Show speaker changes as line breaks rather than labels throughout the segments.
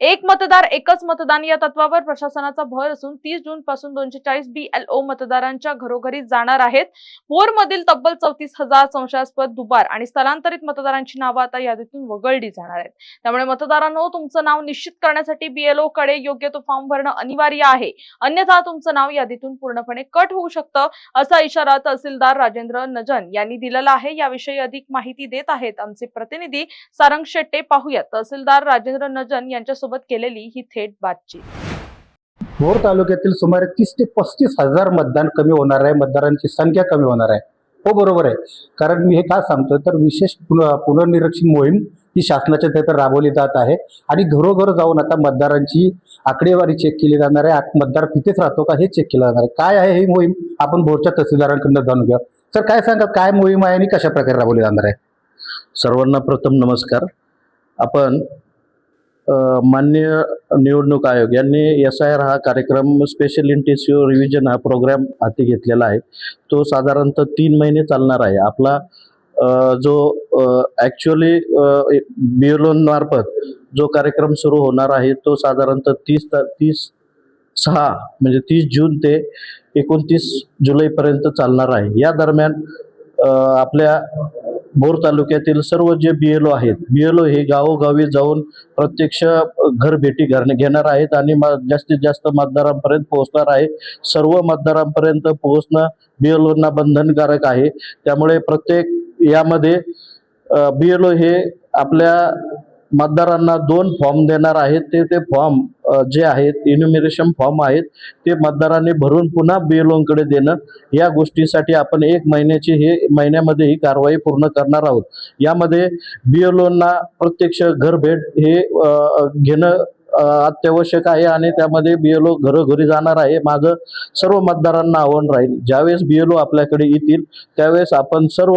एक मतदार एकच मतदान या तत्वावर प्रशासनाचा भर असून 30 जून पासून 240 BLO मतदारांच्या घरोघरी जाणार आहेत। भोरमधील तब्बल 34,000 संशयास्पद दुबार आणि स्थलांतरित मतदारांची नावे आता यादीतून वगळली जाणार आहेत। त्यामुळे मतदारांनो, तुमचं नाव निश्चित करण्यासाठी BLO कडे योग्य तो फॉर्म भरणं अनिवार्य आहे, अन्यथा तुमचं नाव यादीतून पूर्णपणे कट होऊ शकतं, असा इशारा तहसीलदार राजेंद्र नजन यांनी दिलेला आहे। याविषयी अधिक माहिती देत आहेत आमचे प्रतिनिधी सारंग शेट्टे। पाहूया तहसीलदार राजेंद्र नजन यांच्या सोबत केलेली ही थेट बातचीत।
भोर तालुक्यातील सुमारे 30 ते 35 हजार मतदान कमी होणार आहे, मतदारांची संख्या कमी होणार आहे। हो, बरोबर आहे। कारण मी हे का सांगतो तर विशेष पुनर्निरीक्षण मोहीम ही शासनाच्या तर्फे राबवली जात आहे आणि घरोघर जाऊन आता मतदारांची आकडेवारी चेक केली जाणार आहे। मतदार तिथेच राहतो का हे चेक केलं जाणार आहे। काय आहे ही मोहीम आपण भोरच्या तहसीलदारांकडून जाणून घ्या। सर, काय सांगा, काय मोहीम आहे आणि कशा प्रकारे राबवली जाणार आहे?
सर्वांना प्रथम नमस्कार। आपण माननीय निवडणूक आयोग यांनी SIR हा कार्यक्रम स्पेशल इंटेन्सिव्ह रिव्हिजन हा प्रोग्राम हाती घेतलेला आहे। तो साधारणतः 3 महिने चालणार आहे। आपला जो ॲक्च्युअली BLO मार्फत जो कार्यक्रम सुरू होणार आहे तो साधारणतः 30/6 म्हणजे 30 जून ते 29 जुलैपर्यंत चालणार आहे। या दरम्यान आपल्या भोर तालुक्यातील सर्व जे BLO आहेत, BLO हे गावोगावी जाऊन प्रत्यक्ष घरभेटी घेणार आहेत आणि जास्तीत जास्त मतदारांपर्यंत पोहोचणार आहे। सर्व मतदारांपर्यंत पोहोचणं BLOंना बंधनकारक आहे। त्यामुळे प्रत्येक यामध्ये BLO हे आपल्या मतदारांना 2 फॉर्म देणार आहेत। ते फॉर्म जे आहेत इन्युमरेशन फॉर्म आहेत ते मतदारांनी भरून पुन्हा BLOंकडे देणं, या गोष्टीसाठी आपण 1 महिन्यामध्ये ही कारवाई पूर्ण करणार आहोत। यामध्ये BLOंना प्रत्यक्ष घरभेट हे घेणं अत्यावश्यक आहे आणि त्यामध्ये BLO घरोघरी जाणार आहे। माझं सर्व मतदारांना आव्हान राहील, ज्यावेळेस BLO आपल्याकडे येतील त्यावेळेस आपण सर्व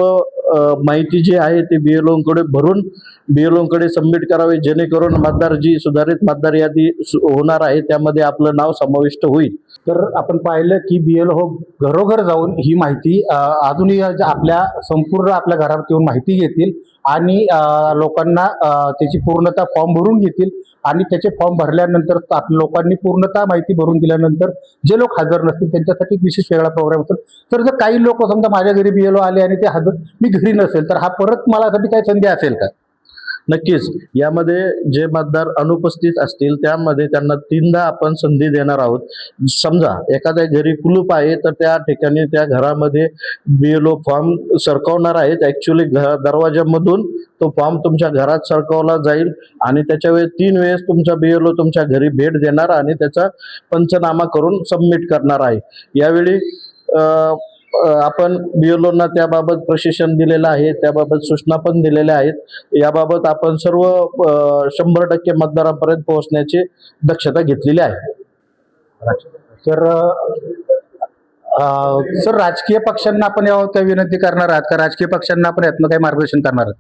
माहिती जी आहे ती BLOंकडे भरून BLOंकडे सबमिट करावे, जेणेकरून मतदार जी सुधारित मतदार यादी होणार आहे त्यामध्ये आपलं नाव समाविष्ट होईल।
तर आपण पाहिलं की BLO घरोघर जाऊन ही माहिती अजूनही आपल्या संपूर्ण आपल्या घरात येऊन माहिती घेतील आणि लोकांना त्याची पूर्णतः फॉर्म भरून घेतील आणि त्याचे फॉर्म भरल्यानंतर लोकांनी पूर्णतः माहिती भरून दिल्यानंतर जे लोक हजर नसतील त्यांच्यासाठी विशेष वेगळा प्रोग्राम असेल। तर जर काही लोक समजा माझ्या घरी BLO आले आणि ते हजर मी घरी नसेल तर हा परत मला काही संधी असेल का?
नक्कीच। यामध्ये जे मतदार अनुपस्थित असतील त्यामध्ये त्यांना 3दा आपण संधी देणार आहोत। समजा एखाद्या घरी कुलूप आहे तर त्या ठिकाणी त्या घरामध्ये BLO फॉर्म सरकवणार आहेत। ॲक्च्युली दरवाजामधून तो फॉर्म तुमच्या घरात सरकवला जाईल आणि त्याच्या वेळेस 3 वेळेस तुमचा BLO तुमच्या घरी भेट देणार आणि त्याचा पंचनामा करून सबमिट करणार आहे। यावेळी आपण BLOंना त्याबाबत प्रशिक्षण दिलेलं आहे, त्याबाबत सूचना पण दिलेल्या आहेत। याबाबत आपण सर्व 100% मतदारांपर्यंत पोहोचण्याची दक्षता घेतलेली आहे।
तर सर, राजकीय पक्षांना आपण यावर विनंती करणार आहात का? राजकीय पक्षांना आपण यातनं काही मार्गदर्शन करणार आहात?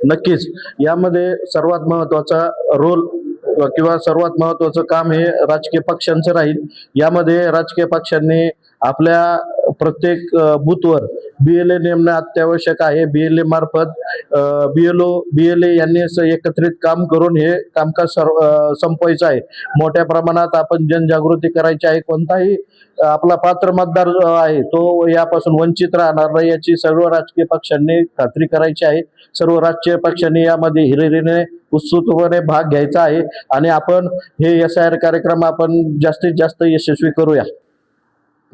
नक्कीच। यामध्ये सर्वात महत्त्वाचा रोल किंवा सर्वात महत्त्वाचं काम हे राजकीय पक्षांचं राहील। यामध्ये राजकीय पक्षांनी आपल्या प्रत्येक बूथवर BLA नेमणं अत्यावश्यक आहे। BLA मार्फत BLA यांनी एकत्रित काम करून हे कामकाज संपवायचं आहे। मोठ्या प्रमाणात आपण जनजागृती करायची आहे। कोणताही आपला पात्र मतदार आहे तो यापासून वंचित राहणार नाही याची सर्व राजकीय पक्षांनी खात्री करायची आहे। सर्व राजकीय पक्षांनी यामध्ये हिरिरीने उत्सुकपणे भाग घ्यायचा आहे आणि आपण हे SIR कार्यक्रम आपण जास्तीत जास्त यशस्वी करूया।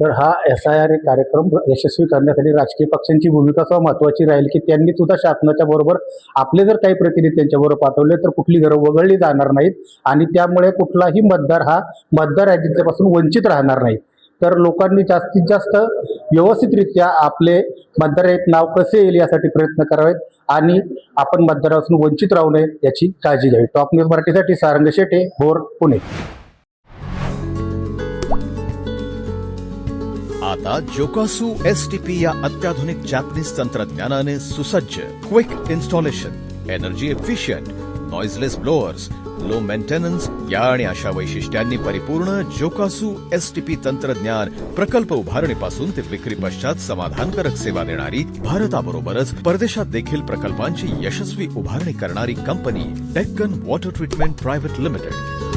तर हा SIR कार्यक्रम यशस्वी करण्यासाठी राजकीय पक्षांची भूमिका सुद्धा महत्त्वाची राहील की त्यांनी सुद्धा शासनाच्या बरोबर आपले जर काही प्रतिनिधी त्यांच्याबरोबर पाठवले तर कुठली घरं वगळली जाणार नाहीत आणि त्यामुळे कुठलाही मतदार हा मतदार यादीपासून वंचित राहणार नाही। तर लोकांनी जास्तीत जास्त व्यवस्थितरित्या आपले मतदार यादीत नाव कसे येईल यासाठी प्रयत्न करावेत आणि आपण मतदारापासून वंचित राहू नये याची काळजी घ्यावी। टॉप न्यूज मराठीसाठी सारंग शेटे, भोर, पुणे।
आता जोकासू STP या अत्याधुनिक जॅपनीज तंत्रज्ञानाने सुसज्ज, quick installation, energy efficient, noiseless blowers, low maintenance या आणि अशा वैशिष्ट्यांनी परिपूर्ण जोकासू STP तंत्रज्ञान प्रकल्प उभारणीपासून ते विक्री पश्चात समाधानकारक सेवा देणारी, भारताबरोबरच परदेशात देखील प्रकल्पांची यशस्वी उभारणी करणारी company Deccan water treatment private limited.